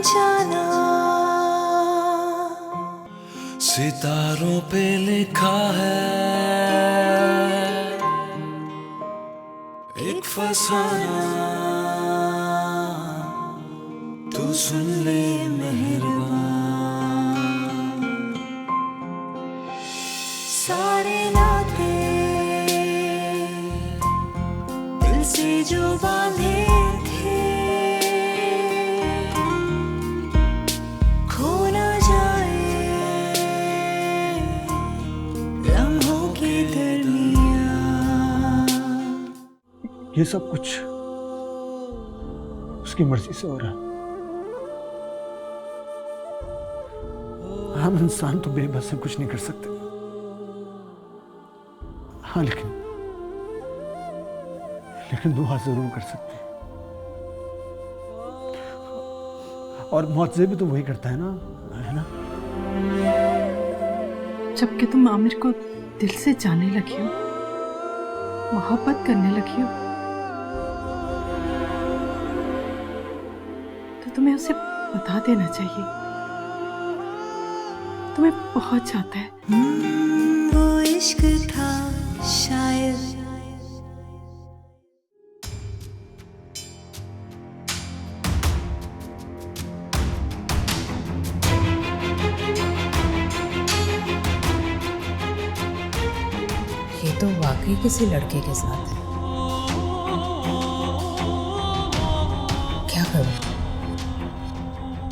जाना। सितारों पे लिखा है एक फसाना, तू सुन ले मेहरबान। सारे नाते दिल से जो बांधे थे, खो ना जाए लम्हों के दरमियान। ये सब कुछ उसकी मर्जी से हो रहा है। हम इंसान तो बेबस से कुछ नहीं कर सकते। हाँ, लेकिन दुआ जरूर कर सकते हैं। और मुआवजे भी तो वही करता है ना? जबकि तुम आमिर को दिल से जानने लगी हो, मोहब्बत करने लगी हो, तो तुम्हें उसे बता देना चाहिए। तुम्हें बहुत चाहता है। वो इश्क था शायद। ये तो वाकई किसी लड़के के साथ है। क्या करूं?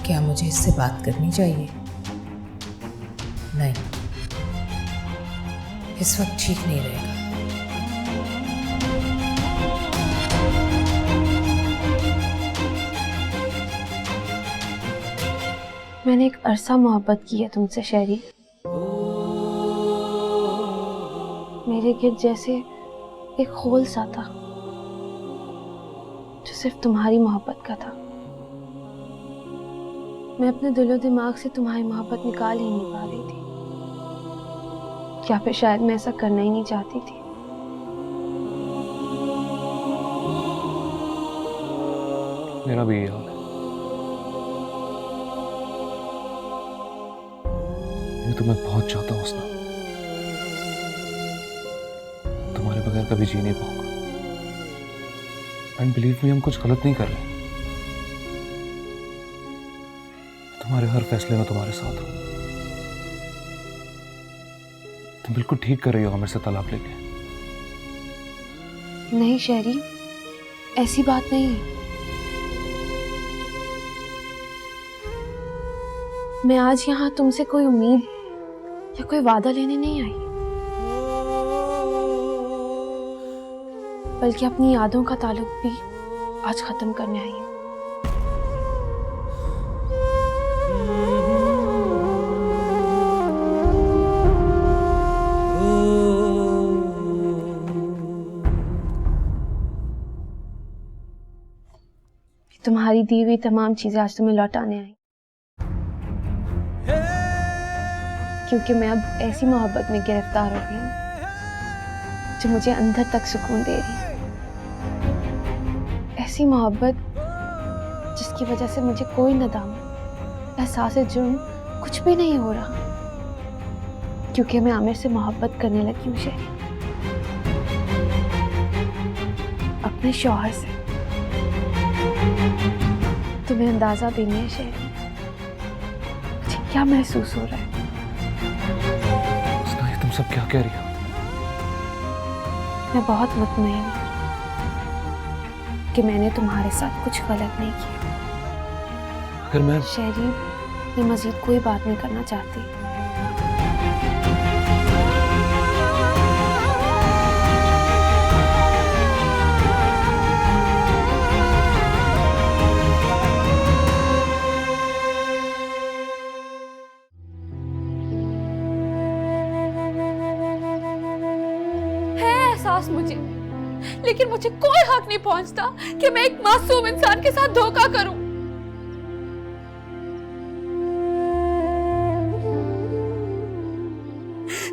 क्या मुझे इससे बात करनी चाहिए? नहीं, इस वक्त ठीक नहीं रहेगा। मैंने एक अरसा मोहब्बत की है तुमसे शहरी। मेरे गिर्द जैसे एक खोल सा था जो सिर्फ तुम्हारी मोहब्बत का था। मैं अपने दिलो दिमाग से तुम्हारी मोहब्बत निकाल ही नहीं पा रही थी, या फिर शायद मैं ऐसा करना ही नहीं चाहती थी। मेरा भी यही हाल है। मैं तुम्हें बहुत चाहता हूँ हुस्ना। तुम्हारे बगैर कभी जी नहीं पाऊंगा। एंड बिलीव मी, हम कुछ गलत नहीं कर रहे। तुम्हारे हर फैसले में तुम्हारे साथ हूं। तुम बिल्कुल ठीक कर रही हो आमिर से तलाक लेके। नहीं शहरी, ऐसी बात नहीं है। मैं आज यहाँ तुमसे कोई उम्मीद या कोई वादा लेने नहीं आई, बल्कि अपनी यादों का ताल्लुक भी आज खत्म करने आई हूँ। तुम्हारी दी हुई तमाम चीजें आज तुम्हें लौटाने आई, क्योंकि मैं अब ऐसी मोहब्बत में गिरफ्तार हो गई हूँ जो मुझे अंदर तक सुकून दे रही है। ऐसी मोहब्बत जिसकी वजह से मुझे कोई नदामत, एहसास जुर्म कुछ भी नहीं हो रहा, क्योंकि मैं आमिर से मोहब्बत करने लगी हूँ शहरी, अपने शौहर से। तुम्हें अंदाजा भी नहीं है शहरी, मुझे क्या महसूस हो रहा है। हुस्ना, ये तुम सब क्या कह रही हो? मैं बहुत मुतमईन हूँ कि मैंने तुम्हारे साथ कुछ गलत नहीं किया। अगर मैं शहरी, मैं मजीद कोई बात नहीं करना चाहती। एहसास मुझे, लेकिन मुझे कोई हक नहीं पहुंचता कि मैं एक मासूम इंसान के साथ धोखा करूं।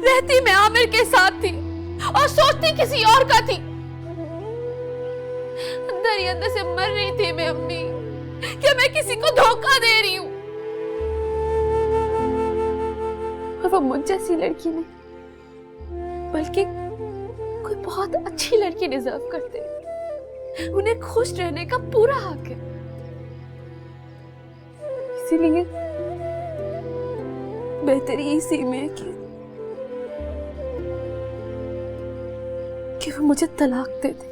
रहती मैं आमिर के साथ थी और सोचती किसी और का थी। अंदर ही अंदर से मर रही थी मैं अम्मी। कि मैं किसी को धोखा दे रही हूँ। और वो मुझ जैसी लड़की नहीं बल्कि कोई बहुत अच्छी लड़की डिजर्व करते हैं। उन्हें खुश रहने का पूरा हक है। इसीलिए बेहतरी इसी में है कि वो मुझे तलाक दे दे।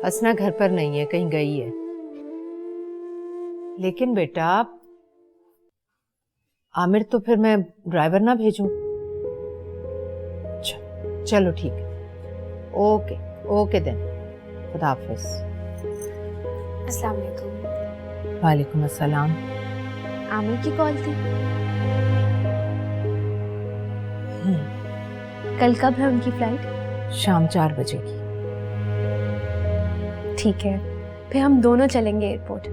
हसना घर पर नहीं है, कहीं गई है। लेकिन बेटा आमिर, तो फिर मैं ड्राइवर ना भेजूं? चलो ठीक है, ओके ओके देन, खुदा हाफिज। अस्सलाम वालेकुम। वालेकुम अस्सलाम। आमिर की कॉल थी। कल कब है उनकी फ्लाइट? शाम 4 बजे की। ठीक है, फिर हम दोनों चलेंगे एयरपोर्ट।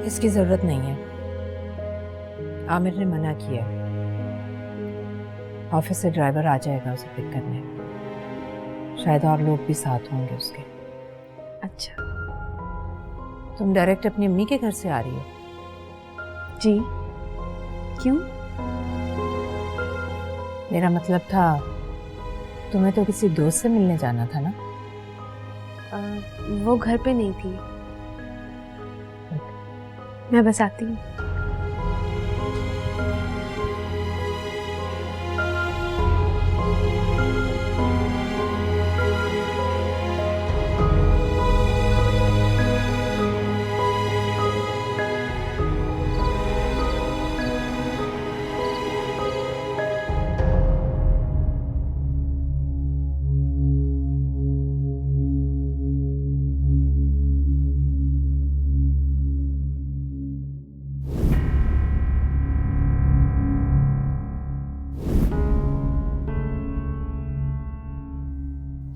इसकी जरूरत नहीं है, आमिर ने मना किया। ऑफिस से ड्राइवर आ जाएगा उसे पिक करने। शायद और लोग भी साथ होंगे उसके। अच्छा, तुम डायरेक्ट अपनी अम्मी के घर से आ रही हो? जी, क्यों? मेरा मतलब था तुम्हें तो किसी दोस्त से मिलने जाना था ना? वो घर पे नहीं थी। मैं बस आती हूँ।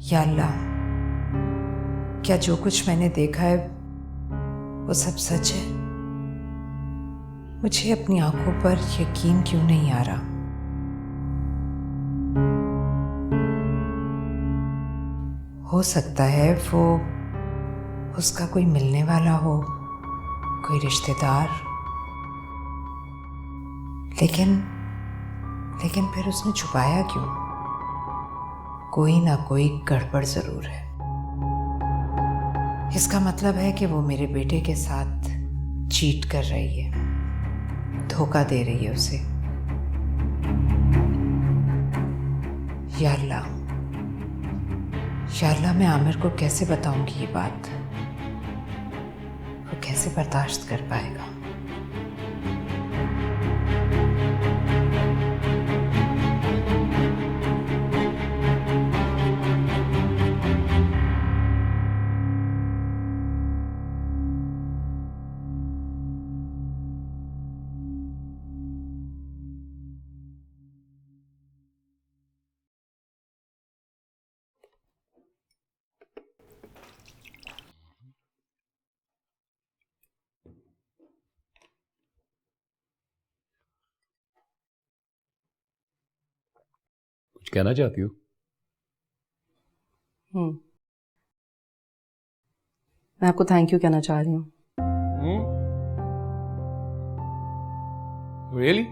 या अल्लाह, क्या जो कुछ मैंने देखा है वो सब सच है? मुझे अपनी आंखों पर यकीन क्यों नहीं आ रहा? हो सकता है वो उसका कोई मिलने वाला हो, कोई रिश्तेदार। लेकिन फिर उसने छुपाया क्यों? कोई ना कोई गड़बड़ जरूर है। इसका मतलब है कि वो मेरे बेटे के साथ चीट कर रही है, धोखा दे रही है उसे। या अल्लाह, मैं आमिर को कैसे बताऊंगी ये बात? वो कैसे बर्दाश्त कर पाएगा? कुछ कहना चाहती हो? मैं आपको थैंक यू कहना चाह रही हूँ। रियली?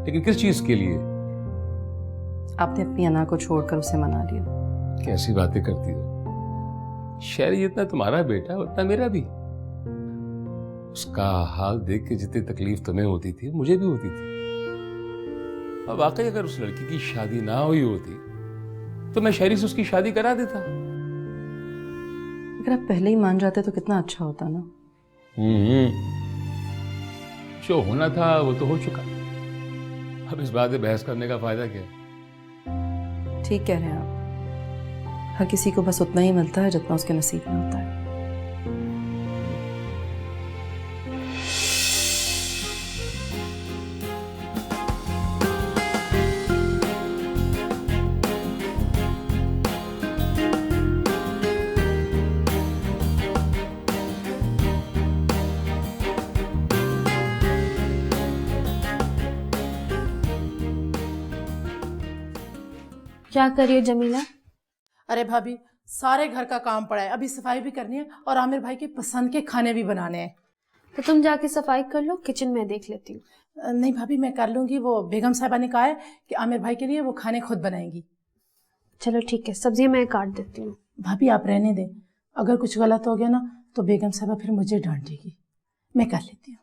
लेकिन किस चीज के लिए? आपने अपनी अना को छोड़कर उसे मना लिया। कैसी बातें करती हो? शहरी जितना तुम्हारा बेटा उतना मेरा भी। उसका हाल देख के जितनी तकलीफ तुम्हें होती थी मुझे भी होती थी। अब वाकई अगर उस लड़की की शादी ना हुई होती तो मैं शहरी से उसकी शादी करा देता। अगर आप पहले ही मान जाते तो कितना अच्छा होता ना। जो होना था वो तो हो चुका। अब इस बात पे बहस करने का फायदा क्या है? ठीक कह रहे हैं आप। हर किसी को बस उतना ही मिलता है जितना उसके नसीब में होता है। क्या करिए जमीला? अरे भाभी, सारे घर का काम पड़ा है, अभी सफाई भी करनी है और आमिर भाई के पसंद के खाने भी बनाने हैं। तो तुम जाके सफाई कर लो, किचन में देख लेती हूँ। नहीं भाभी, मैं कर लूंगी। वो बेगम साहिबा ने कहा है कि आमिर भाई के लिए वो खाने खुद बनाएंगी। चलो ठीक है, सब्जी मैं काट देती हूँ। भाभी आप रहने दें, अगर कुछ गलत हो गया ना तो बेगम साहिबा फिर मुझे डांटेगी। मैं कर लेती हूँ।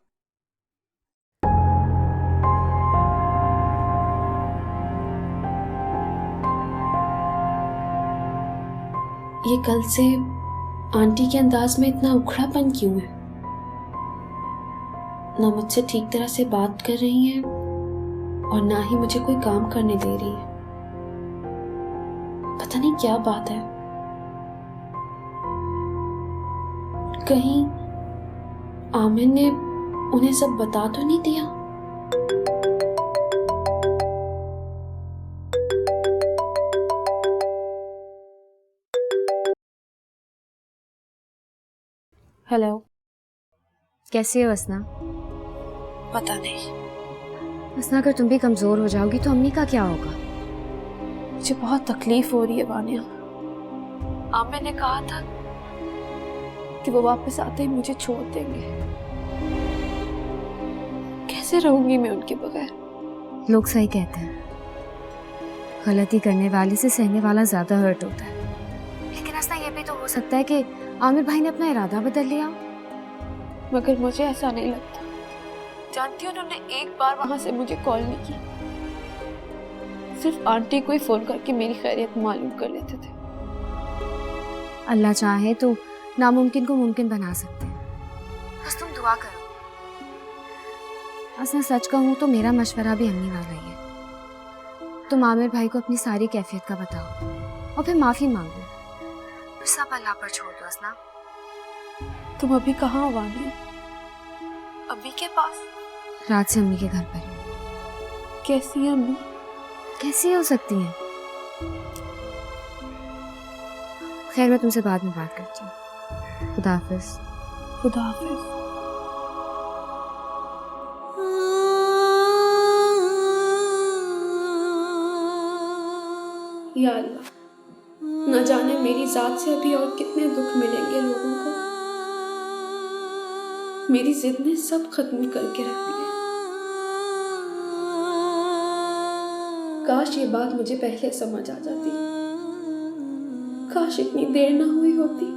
ये कल से आंटी के अंदाज में इतना उखड़ापन क्यों है? ना मुझसे ठीक तरह से बात कर रही हैं और ना ही मुझे कोई काम करने दे रही है। पता नहीं क्या बात है। कहीं आमिर ने उन्हें सब बता तो नहीं दिया? हेलो, कैसी हो असना? पता नहीं। असना, अगर तुम भी कमजोर हो जाओगी तो अम्मी का क्या होगा? मुझे बहुत तकलीफ हो रही है वानिया। आमिर ने कहा था कि वो वापस आते ही मुझे छोड़ देंगे। कैसे रहूंगी मैं उनके बगैर? लोग सही कहते हैं, गलती करने वाले से सहने वाला ज्यादा हर्ट होता है। लेकिन असना, ये भी तो हो सकता है कि आमिर भाई ने अपना इरादा बदल लिया। मगर मुझे ऐसा नहीं लगता। जानती हूँ, उन्होंने एक बार वहां से मुझे कॉल नहीं की, सिर्फ आंटी को ही फोन करके मेरी खैरियत मालूम कर लेते थे। अल्लाह चाहे तो नामुमकिन को मुमकिन बना सकते हैं, बस तुम दुआ करो। असना, सच कहूँ तो मेरा मशवरा भी अम्मी वाला ही है। तुम आमिर भाई को अपनी सारी कैफियत का बताओ और फिर माफी मांगो। सब अल्लाह पर छोड़ दो असना। तुम अभी कहाँ हो वानिया? अम्मी के पास? रात से अम्मी के घर पर ही। कैसी है अम्मी? कैसी हो सकती हैं? खैर, मैं तुमसे बाद में बात करती हूँ। खुदा हाफिज। खुदा हाफिज। या अल्लाह, न जाने मेरी जात से अभी और कितने दुख मिलेंगे लोगों को। मेरी जिद ने सब खत्म करके रख दिया। काश ये बात मुझे पहले समझ आ जाती, काश इतनी देर ना हुई होती।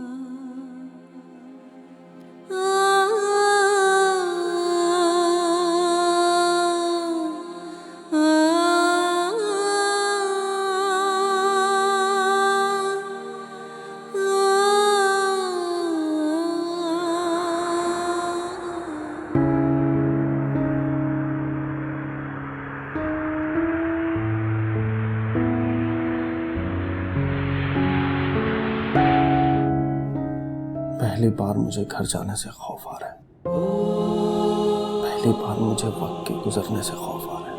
पहली बार मुझे घर जाने से खौफ आ रहा है। पहली बार मुझे वक्त के गुजरने से खौफ आ रहा है।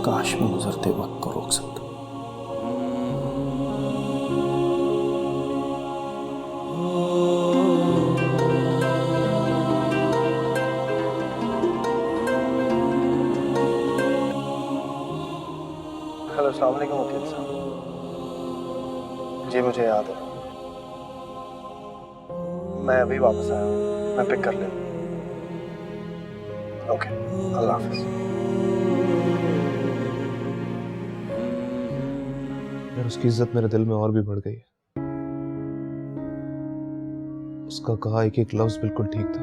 काश मैं गुजरते वक्त को रोक सकता। हेलो, अस्सलाम वालेकुम वकील साहब। जी मुझे याद है, मैं अभी वापस आया हूँ, मैं पिक कर लेता हूँ। ओके, अल्लाह हाफिज। यार, उसकी इज्जत मेरे दिल में और भी बढ़ गई है। उसका कहा एक एक लफ्ज बिल्कुल ठीक था।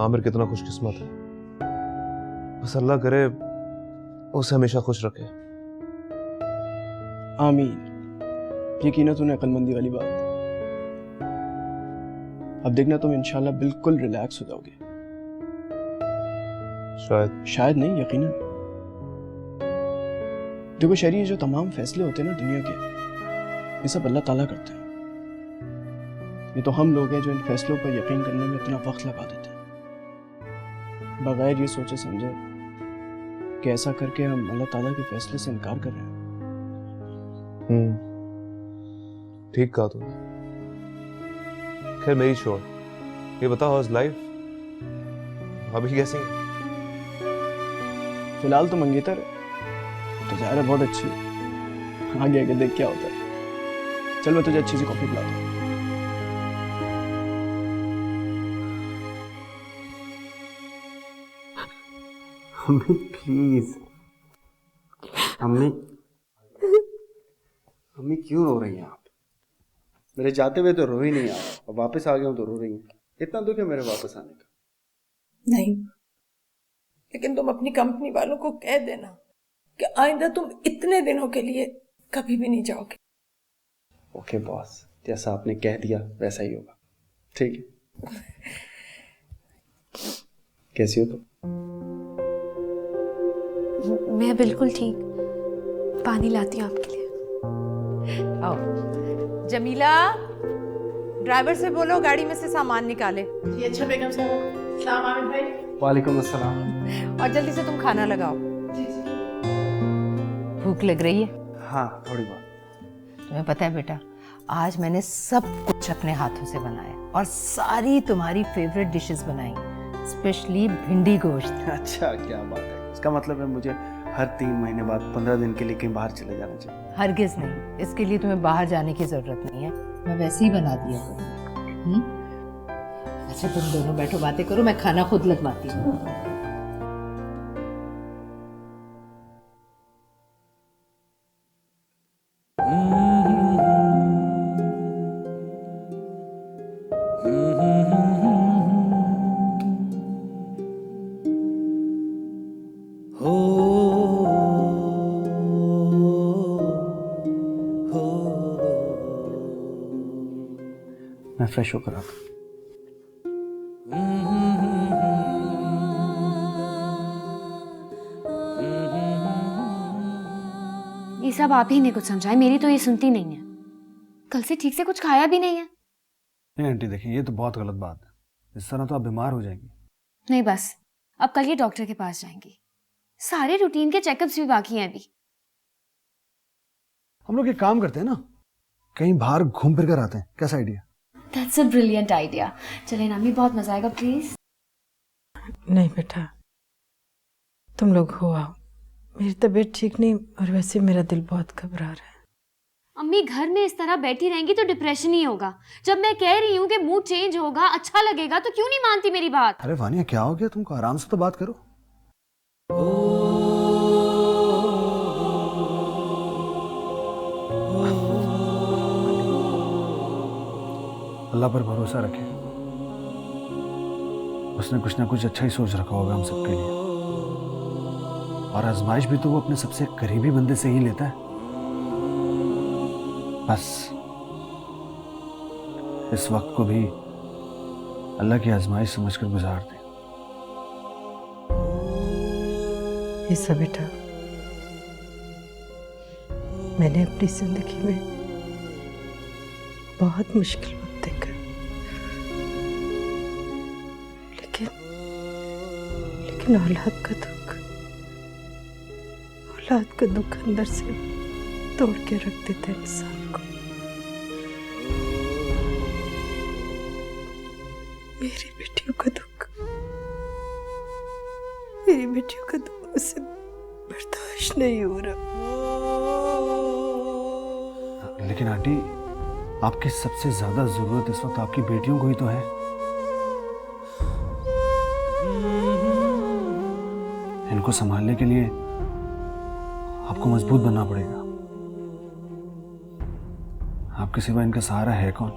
आमिर कितना खुशकिस्मत है। बस अल्लाह करे उसे हमेशा खुश रखे। आमीन। यकीनन तूने अक्लमंदी वाली बात। अब देखना, तुम इंशाल्लाह बिल्कुल रिलैक्स हो जाओगे। शायद नहीं, यकीनन। देखो शरीय, जो तमाम फैसले होते हैं ना दुनिया के, ये सब अल्लाह ताला करते हैं। ये तो हम लोग हैं जो इन फैसलों पर यकीन करने में इतना वक्त लगा देते हैं, बगैर ये सोचे समझे कि ऐसा करके हम अल्लाह ताला के फैसले से इनकार कर रहे हैं। ठीक कहा तूने। खैर मेरी छोड़, ये बताओ हाउस लाइफ, अभी कैसी है? फिलहाल तो मंगेतर है, तो ज़ाहिर है बहुत अच्छी है। आगे आगे देख क्या होता है। चल मैं तुझे अच्छी सी कॉफी पिलाता हूँ। अम्मी प्लीज, अम्मी अम्मी क्यों रो रही हैं आप? मेरे जाते हुए तो रो ही नहीं आप, और वापस आ गया हूँ तो रो रही हैं। इतना दुख है मेरे वापस आने का? नहीं, लेकिन तुम अपनी कंपनी वालों को कह देना कि आइंदा तुम इतने दिनों के लिए कभी भी नहीं जाओगे। ओके बॉस, जैसा आपने कह दिया वैसा ही होगा। ठीक है। कैसी हो तुम? मैं बिल्कुल ठीक। पानी लाती हूँ आपके लिए। आओ जमीला, ड्राइवर से बोलो गाड़ी में से सामान निकाले। जी अच्छा बेगम साहब। सलाम आमिर भाई। वालेकुम अस्सलाम। और जल्दी से तुम खाना लगाओ। भूख लग रही है? हाँ थोड़ी बहुत। तुम्हें पता है बेटा, आज मैंने सब कुछ अपने हाथों से बनाया और सारी तुम्हारी फेवरेट डिशेस बनाई, स्पेशली भिंडी गोश्त। अच्छा क्या बात है, इसका मतलब है मुझे हर 3 महीने बाद 15 दिन के लिए कहीं बाहर चले जाना चाहिए। हरगिज नहीं, इसके लिए तुम्हें बाहर जाने की जरूरत नहीं है, मैं वैसे ही बना दिया करूंगी। अच्छा तुम दोनों बैठो बातें करो, मैं खाना खुद लगवाती हूँ। मैं फ्रेश होकर आता हूँ। ये सब आप ही ने कुछ समझाए, मेरी तो ये सुनती नहीं है। कल से ठीक से कुछ खाया भी नहीं है। नहीं आंटी देखिए, ये तो बहुत गलत बात है। इस तरह तो आप बीमार हो जाएंगी। नहीं बस, अब कल ये डॉक्टर के पास जाएंगी। सारे रूटीन के चेकअप्स भी बाकी हैं अभी। हम लोग एक काम करते हैं ना, कहीं बाहर घूम फिर कर आते हैं, कैसा idea? That's a brilliant idea. चलें नामी, बहुत मजा आएगा प्लीज। नहीं बेटा, तुम लोग हो आओ। मेरी तबीयत ठीक नहीं और वैसे मेरा दिल बहुत घबरा रहा है। अम्मी घर में इस तरह बैठी रहेंगी तो डिप्रेशन ही होगा। जब मैं कह रही हूँ कि मूड चेंज होगा, अच्छा लगेगा, तो क्यों नहीं मानती मेरी बात? अरे वानिया क्या हो गया तुमको? आराम से तो बात करो। अल्लाह पर भरोसा रखें, उसने कुछ ना कुछ अच्छा ही सोच रखा होगा हम सबके लिए। और आजमाइश भी तो वो अपने सबसे करीबी बंदे से ही लेता है। बस इस वक्त को भी अल्लाह की आजमाइश समझकर गुजार दे। ऐसा बेटा, मैंने अपनी जिंदगी में बहुत मुश्किल वक्त देखा, लेकिन औलाद का दुख अंदर से तोड़ के रख देता है इंसान को। मेरी बेटियों का दुख मुझसे बर्दाश्त नहीं हो रहा। लेकिन आंटी, आपकी सबसे ज्यादा जरूरत इस वक्त आपकी बेटियों को ही तो है। इनको संभालने के लिए आपको मजबूत बनना पड़ेगा। आपके सिवा इनका सहारा है कौन?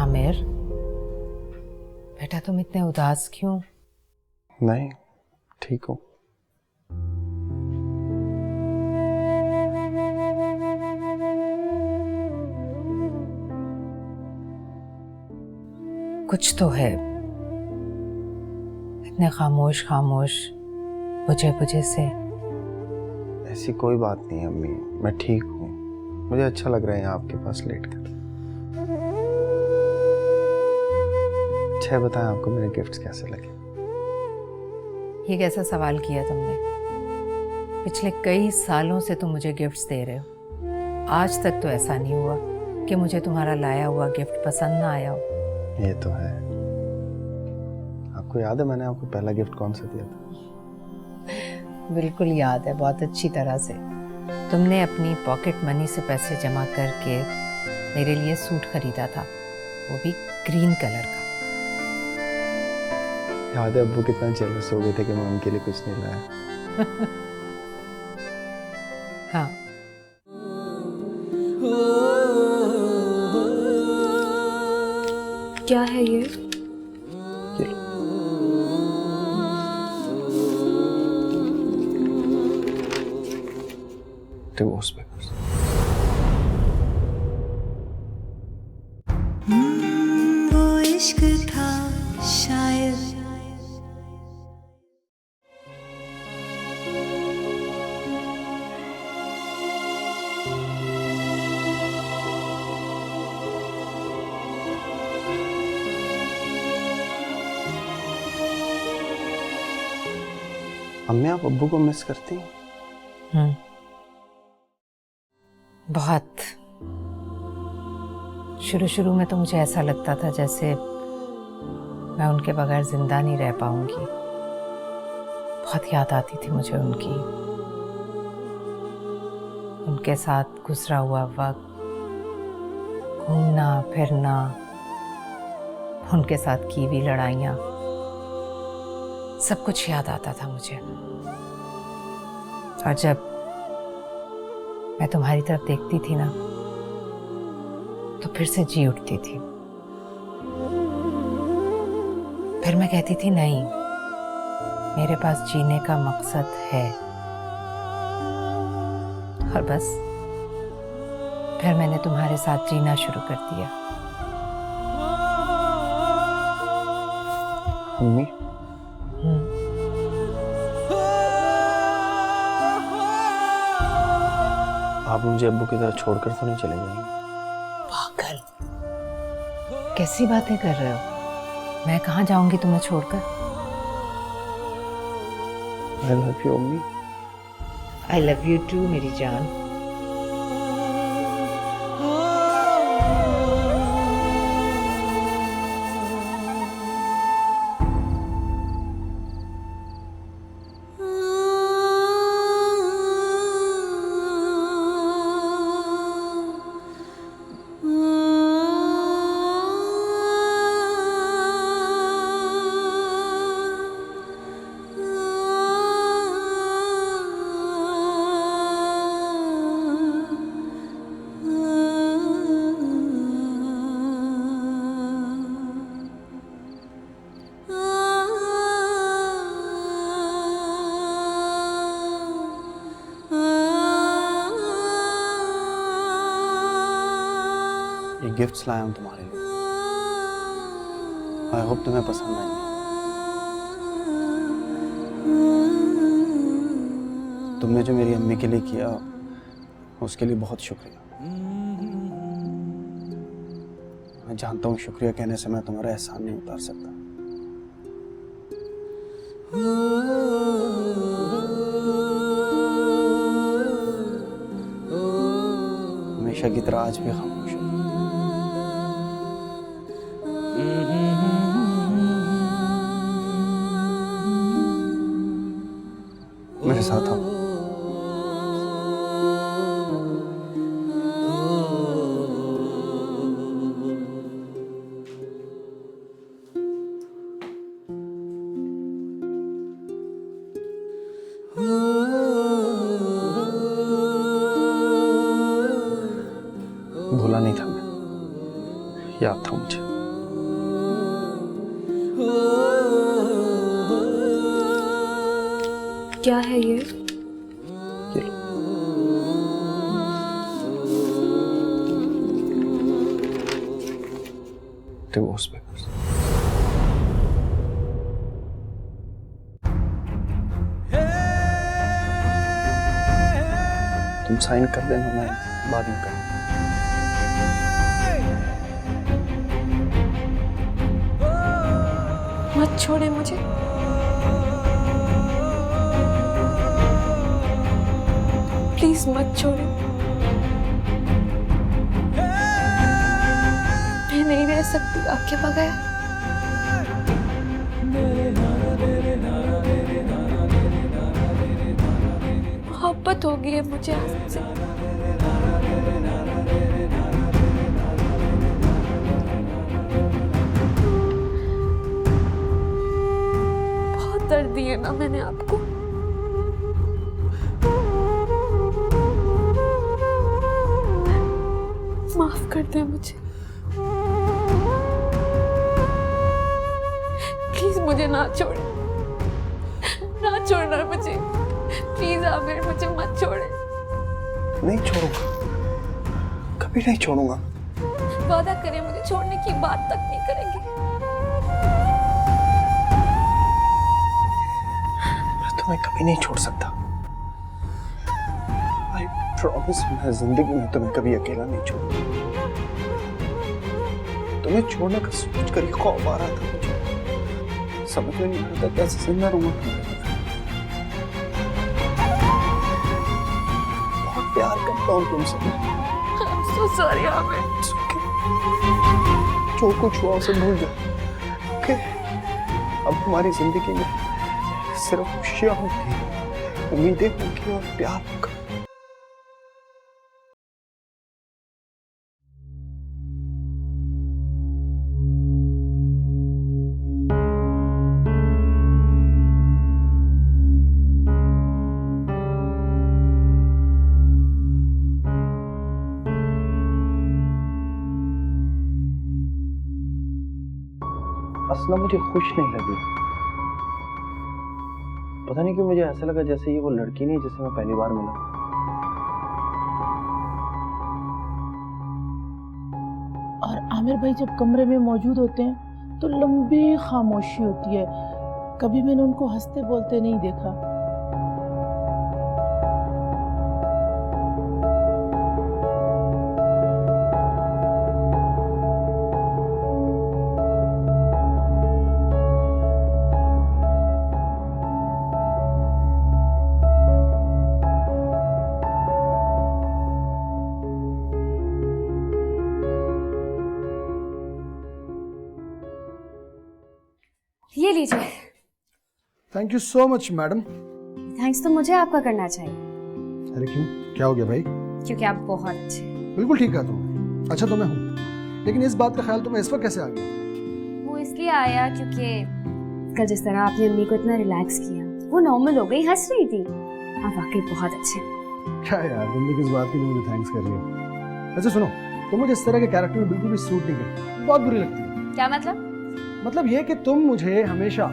आमिर बेटा, तुम इतने उदास क्यों? नहीं, ठीक हूँ। कुछ तो है, इतने खामोश बुझे से। ऐसी कोई बात नहीं है अम्मी, मैं ठीक हूँ। मुझे अच्छा लग रहा है आपके पास लेट कर। अच्छा बताएं, आपको मेरे गिफ्ट्स कैसे लगे? ये कैसा सवाल किया तुमने? पिछले कई सालों से तुम मुझे गिफ्ट्स दे रहे हो, आज तक तो ऐसा नहीं हुआ कि मुझे तुम्हारा लाया हुआ गिफ्ट पसंद ना आया हो। ये तो है। आपको याद है मैंने आपको पहला गिफ्ट कौन सा दिया था? बिल्कुल याद है, बहुत अच्छी तरह से। तुमने अपनी पॉकेट मनी से पैसे जमा करके मेरे लिए सूट खरीदा था, वो भी ग्रीन कलर का। याद है अब्बू कितना जेलस हो गए थे कि मैं उनके लिए कुछ नहीं लाया। हाँ। क्या है ये? Divorce papers. वो इश्क था शायद। अम्मी आप अब्बू को मिस करती हैं? बहुत। शुरू में तो मुझे ऐसा लगता था जैसे मैं उनके बगैर जिंदा नहीं रह पाऊंगी। बहुत याद आती थी मुझे उनकी, उनके साथ गुजरा हुआ वक्त, घूमना फिरना, उनके साथ की हुई लड़ाइयाँ, सब कुछ याद आता था मुझे। और जब मैं तुम्हारी तरफ देखती थी ना तो फिर से जी उठती थी। फिर मैं कहती थी नहीं, मेरे पास जीने का मकसद है। और बस फिर मैंने तुम्हारे साथ जीना शुरू कर दिया। अम्मी आप मुझे अब्बू की तरह छोड़कर तो नहीं चले जाएंगे? पागल, कैसी बातें कर रहे हो? मैं कहाँ जाऊंगी तुम्हें छोड़कर? I love you अम्मी। I love you too मेरी जान। ये गिफ्ट्स लाया हूं तुम्हारे लिए। आई होप तुम्हें पसंद आएंगे। तुमने जो मेरी अम्मी के लिए किया उसके लिए बहुत शुक्रिया। मैं जानता हूँ शुक्रिया कहने से मैं तुम्हारा एहसान नहीं उतार सकता। हमेशा की तरह आज भी खामोश हूँ। मेरे साथ आओ। भूला नहीं था मैं, याद था मुझे। क्या है ये? Divorce papers. तुम साइन कर देना, मैं बाद में करूँगा। मत छोड़े मुझे। प्लीज मत छोड़ो। मैं नहीं रह सकती आपके बगैर। मोहब्बत हो गई है मुझे आपसे। बहुत दर्द दिए ना मैंने आपको। माफ कर दे मुझे, प्लीज मुझे ना छोड़े, ना छोड़ना मुझे प्लीज। आमिर मुझे मत छोड़े। नहीं छोड़ूंगा, कभी नहीं छोड़ूंगा। वादा करें मुझे छोड़ने की बात तक नहीं करेंगे। मैं तुम्हें कभी नहीं छोड़ सकता। आई प्रॉमिस, मैं जिंदगी में तुम्हें कभी अकेला नहीं छोड़ूंगा। तुम्हें छोड़ने का सोच कर ही खौफ आ रहा था मुझे। समझ में नहीं आता कैसे जिंदा रहूंगा। बहुत प्यार करता हूँ तुमसे। I'm so sorry Aamir. It's okay. जो कुछ हुआ उसे भूल जाओ। Okay? अब हमारी जिंदगी में सिर्फ खुशियां होंगी, उम्मीदें होंगी और प्यार होगा। असला मुझे खुश नहीं लगी। पता नहीं क्यों मुझे ऐसा लगा जैसे ये वो लड़की नहीं जिसे मैं पहली बार मिला। और आमिर भाई जब कमरे में मौजूद होते हैं तो लंबी खामोशी होती है। कभी मैंने उनको हंसते बोलते नहीं देखा। ये लीजिए। Thank you so much madam. Thanks तो मुझे आपका करना चाहिए। अरे क्यों, क्या हो गया भाई? क्योंकि आप बहुत अच्छे हैं। बिल्कुल ठीक है तुम। अच्छा तो मैं हूँ, लेकिन इस बात का ख्याल तुम्हें इस वक्त कैसे आ गया? वो इसलिए आया क्योंकि कल जिस तरह आपने अम्मी को इतना रिलैक्स किया, वो नॉर्मल हो गई, हंस रही थी। आप वाकई बहुत अच्छे हैं। क्या यार, तुम भी किस बात के लिए मुझे थैंक्स कर रही हो? अच्छा सुनो, तुम मुझे इस तरह के कैरेक्टर में बिल्कुल भी सूट नहीं करती, बहुत बुरी लगती है। क्या मतलब? मतलब ये कि तुम मुझे हमेशा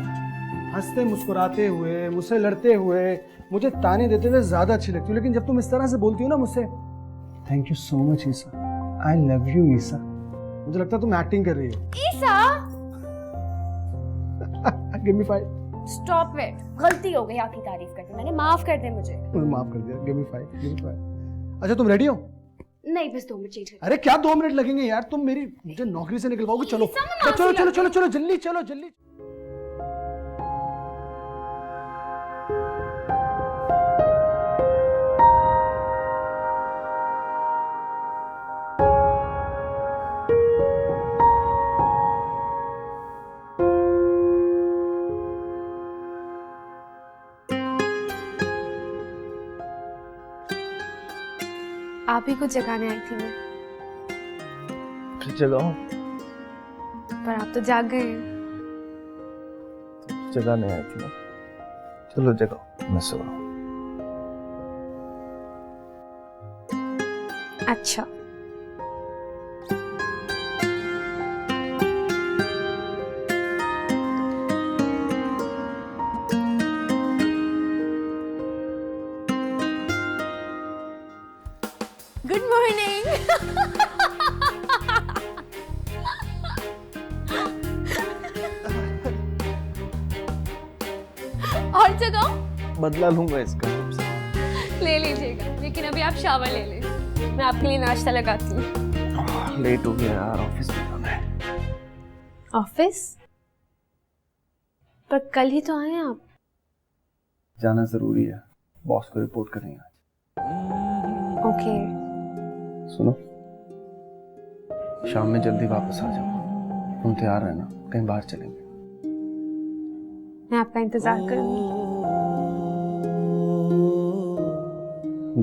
हंसते मुस्कुराते हुए, मुझसे लड़ते हुए, मुझे ताने देते हुए ज्यादा अच्छी लगती हो, लेकिन जब तुम इस तरह से बोलती हो ना मुझसे, thank you so much Isa, I love you Isa, मुझे लगता है तुम एक्टिंग कर रही हो। Isa give me 5। Stop it, गलती हो गई आपकी तारीफ करके, मैंने माफ कर दे मुझे। माफ कर दिया, गिव मी 5। अच्छा तुम रेडी हो? नहीं बस 2 मिनट चेंज। अरे क्या 2 मिनट लगेंगे यार, तुम मेरी मुझे नौकरी से निकलवाओगे? चलो चलो चलो चलो चलो जल्दी चलो जल्दी। आप ही को जगाने आई थी मैं, फिर जगाओ। पर आप तो जाग गए। जगाने आई थी ना, चलो जगाओ, मैं सो रहा हूँ। अच्छा गुड मॉर्निंग। और जगाओ? बदला लूंगा इसका। ले लीजिएगा, लेकिन अभी आप शावर ले लें, मैं आपके लिए नाश्ता लगाती हूँ। लेट हो गया यार, ऑफिस में जाना है। ऑफिस? पर कल ही तो आए आप। जाना जरूरी है, बॉस को रिपोर्ट करेंगे। ओके। सुनो, शाम में जल्दी वापस आ जाओ। तुम तैयार रहना, कहीं बाहर चलेंगे। मैं आपका इंतजार करूंगी।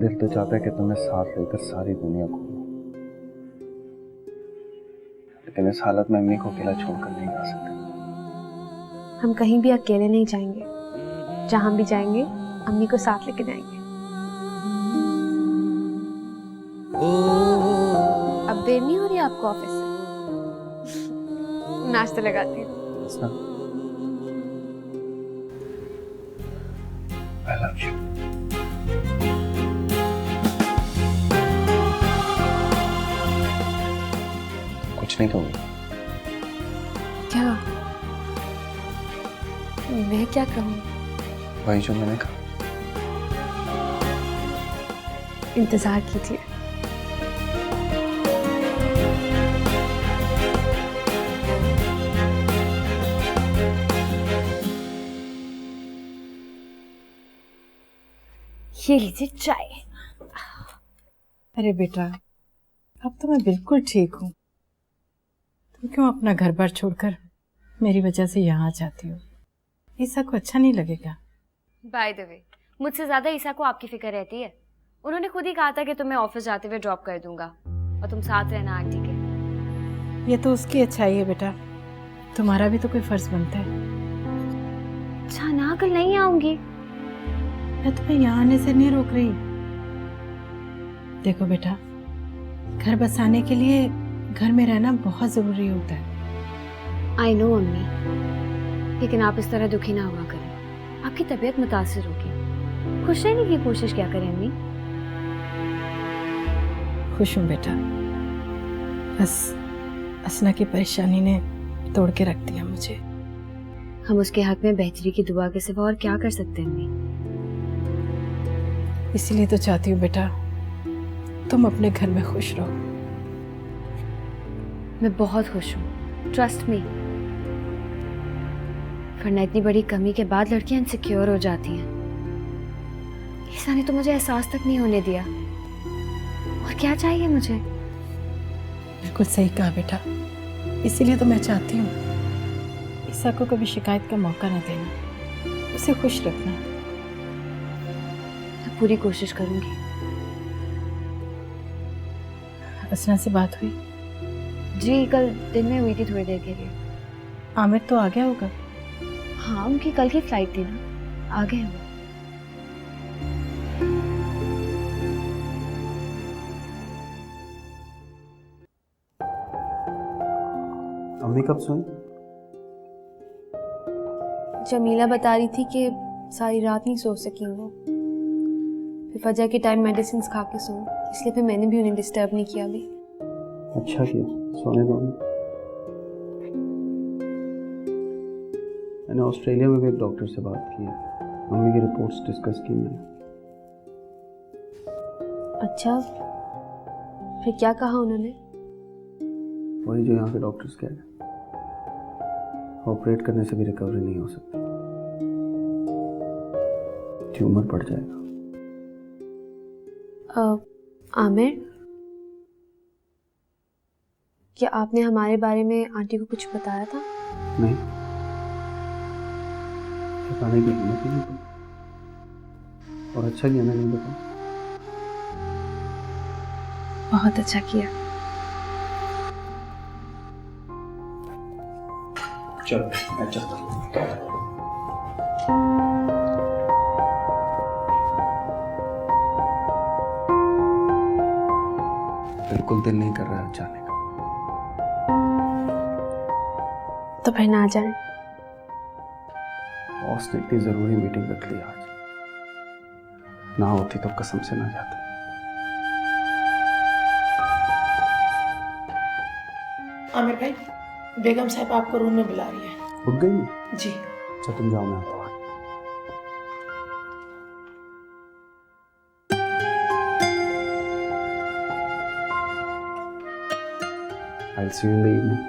दिल तो चाहता है कि तुम्हें साथ लेकर सारी दुनिया घूमो, लेकिन इस हालत में अम्मी को अकेला छोड़कर नहीं जा सकते। हम कहीं भी अकेले नहीं जाएंगे, जहां भी जाएंगे अम्मी को साथ लेके जाएंगे। अब देर नहीं हो रही आपको ऑफिस से? नाश्ता लगाती हूँ। I love you. कुछ नहीं कहूँगी। क्या? मैं क्या कहूँ? वही जो मैंने कहा। इंतजार कीजिए। ये लीजिए चाय। अरे बेटा, अब तो मैं बिल्कुल ठीक हूँ। तुम क्यों अपना घर बार छोड़कर मेरी वजह से यहाँ आ जाती हो? ईसा को अच्छा नहीं लगेगा। बाय द वे, मुझसे ज्यादा ईसा को आपकी फिक्र रहती है। उन्होंने खुद ही कहा था कि तुम्हें ऑफिस जाते हुए ड्रॉप कर दूंगा और तुम साथ रहना आंटी के। ये तो उसकी अच्छाई है बेटा, तुम्हारा भी तो कोई फर्ज बनता है। अच्छा ना, कल नहीं आऊंगी। मैं तुम्हें यहाँ आने से नहीं रोक रही। देखो बेटा, घर बसाने के लिए घर में रहना बहुत जरूरी होता है। आई नो अम्मी, लेकिन आप इस तरह दुखी ना हुआ करें। आपकी तबीयत मुतासिर होगी। खुश रहने की कोशिश क्या करें अम्मी? खुश हूँ बेटा, बस असना की परेशानी ने तोड़ के रख दिया मुझे। हम उसके हक में बेहतरी की दुआ के सिवा और क्या कर सकते हैं अम्मी? इसीलिए तो चाहती हूँ बेटा, तुम अपने घर में खुश रहो। मैं बहुत खुश हूँ, ट्रस्ट मी। वरना इतनी बड़ी कमी के बाद लड़कियां इनसिक्योर हो जाती हैं। ईसा ने तो मुझे एहसास तक नहीं होने दिया। और क्या चाहिए मुझे? बिल्कुल सही कहा बेटा, इसीलिए तो मैं चाहती हूँ ईसा को कभी शिकायत का मौका न देना, उसे खुश रखना। मैं पूरी कोशिश करूंगी। असना से बात हुई? जी, कल दिन में हुई थी थोड़ी देर के लिए। आमिर तो आ गया होगा? हाँ, उनकी कल की फ्लाइट थी ना, आ गए वो। अम्मी कब सोई? जमीला बता रही थी कि सारी रात नहीं सो सकी वो, फिर फजर के टाइम मेडिसिन खा के सो, इसलिए फिर मैंने भी उन्हें डिस्टर्ब नहीं किया अभी। अच्छा किया, सोने दो। मैंने ऑस्ट्रेलिया में भी एक डॉक्टर से बात की है, मम्मी की रिपोर्ट्स डिस्कस की मैंने। अच्छा, फिर क्या कहा उन्होंने? वही जो यहाँ के डॉक्टर्स कह रहे, ऑपरेट करने से भी रिकवरी नहीं हो सकती, ट्यूमर बढ़ जाएगा। आमिर, क्या आपने हमारे बारे में आंटी को कुछ बताया था? नहीं, बताने की हिम्मत ही नहीं थी, और अच्छा किया मैंने नहीं बताया। बहुत अच्छा किया। चलो मैं चलता हूँ। बिल्कुल दिल नहीं कर रहा है जाने का। तो फिर ना जाए। बॉस ने इतनी जरूरी मीटिंग रख ली आज, ना होती तो कसम से ना जाते। आमिर भाई, बेगम साहब आपको रूम में बुला रही है। उठ गई? जी। अच्छा तुम जाओ, मैं आता हूँ। I'll see you in the evening.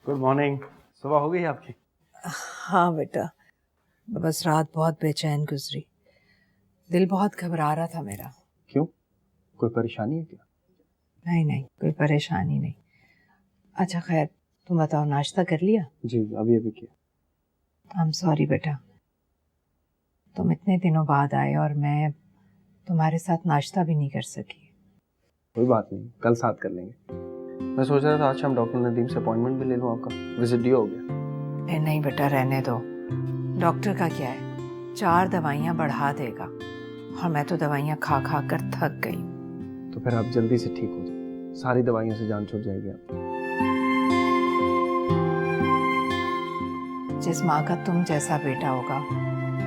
Good morning. सुबह हो गई आपकी? हाँ बेटा, बस रात बहुत बेचैन गुजरी। दिल बहुत घबरा रहा था मेरा। क्यों, कोई परेशानी है क्या? नहीं नहीं, कोई परेशानी नहीं। अच्छा खैर, तुम बताओ, नाश्ता कर लिया? जी अभी अभी किया। आई एम सॉरी बेटा, तुम इतने दिनों बाद आए और मैं तुम्हारे साथ नाश्ता भी नहीं कर सकी। कोई बात नहीं, कल साथ कर लेंगे। मैं सोच रहा था आज शाम डॉक्टर नदीम से अपॉइंटमेंट भी ले लूँ, आपका विजिट ड्यू हो गया। नहीं बेटा, रहने दो। डॉक्टर का क्या है, 4 दवाइयाँ बढ़ा देगा और मैं तो दवाइयाँ खा खा कर थक गई। तो फिर आप जल्दी से ठीक हो जाए, सारी दवाइयों से जान छूट जाएगी आप। जिस माँ का तुम जैसा बेटा होगा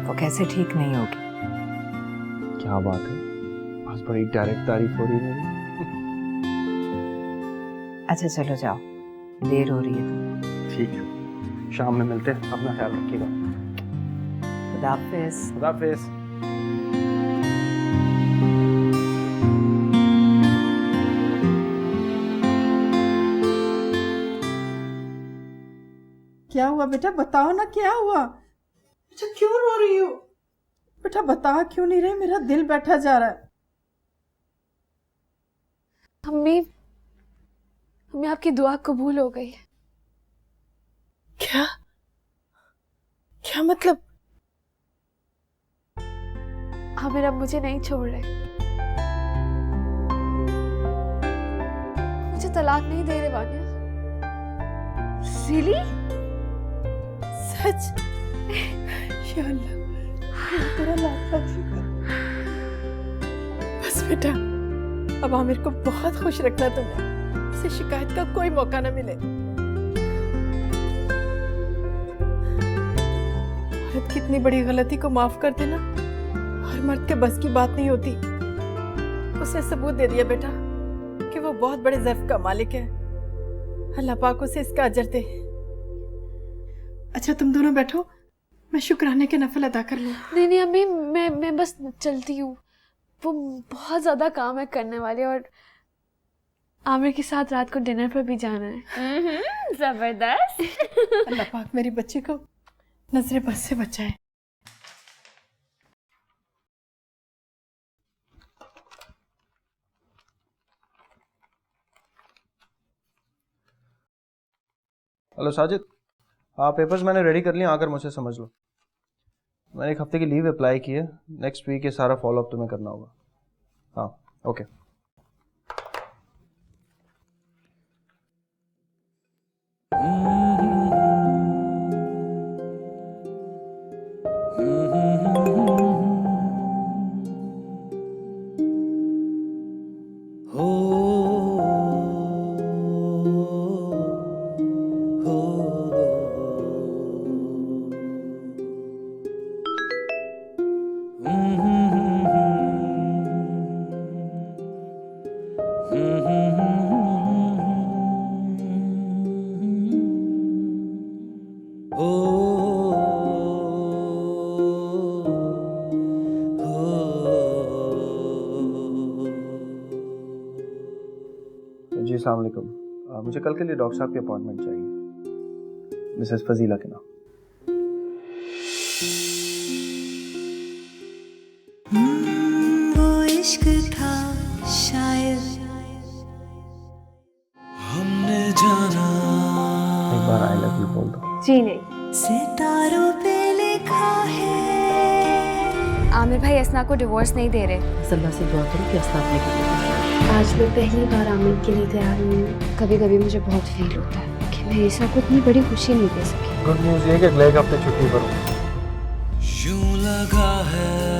वो कैसे ठीक नहीं होगी। क्या बात है, आज बड़ी डायरेक्ट तारीफ हो रही है मेरी। अच्छा चलो जाओ, देर हो रही है। ठीक है, शाम में मिलते हैं, अपना ख्याल रखिएगा। खुदा हाफिज़। खुदा हाफिज़। क्या हुआ बेटा, बताओ ना क्या हुआ। अच्छा क्यों रो रही हो बेटा, बता क्यों नहीं रही, मेरा दिल बैठा जा रहा है। अम्मी, अम्मी आपकी दुआ कबूल हो गई। क्या क्या मतलब? आमिर अब मुझे नहीं छोड़ रहे, मुझे तलाक नहीं दे रहे वानिया। रियली? सच? या अल्लाह, तेरा लाख लाख शुक्र। बस बेटा, अब आमिर को बहुत खुश रखना तुमने, उसे शिकायत का कोई मौका ना मिले। औरत की इतनी बड़ी गलती को माफ कर देना और मर्द के बस की बात नहीं होती। उसने सबूत दे दिया बेटा कि वो बहुत बड़े ज़र्फ का मालिक है। अल्लाह पाक उसे इसका अजर दे। अच्छा तुम दोनों बैठो, मैं शुक्राने के नफल अदा कर लूँ। नहीं नहीं अम्मी, मैं बस चलती हूँ, वो बहुत ज्यादा काम है करने वाले, और आमिर के साथ रात को डिनर पर भी जाना है। जबरदस्त। अल्लाह पाक मेरी बच्ची को नजरे बस से बचाए। हेलो साजिद, हाँ पेपर्स मैंने रेडी कर लिए, आकर मुझसे समझ लो। मैंने 1 हफ्ते की लीव अप्लाई की है, नेक्स्ट वीक ये सारा फॉलोअप तुम्हें करना होगा। हाँ ओके। जी अस्सलाम वालेकुम, मुझे कल के लिए डॉक्टर साहब की अपॉइंटमेंट चाहिए, मिसेस फजीला के नाम। वो इश्क था शायद हमने जाना। एक बार आई लव यू बोल दो। जी नहीं। सितारों पे लिखा है। आमिर भाई असना को डिवोर्स नहीं दे रहे। अल्लाह से दुआ करो कि असना अपने के लिए। आज मैं पहली बार आमिर के लिए तैयार हूँ। कभी कभी मुझे बहुत फील होता है कि मैं ईसा को इतनी बड़ी खुशी नहीं दे सकी। गुड न्यूज़ ये कि अगले हफ्ते छुट्टी पर हूँ। यूं लगा है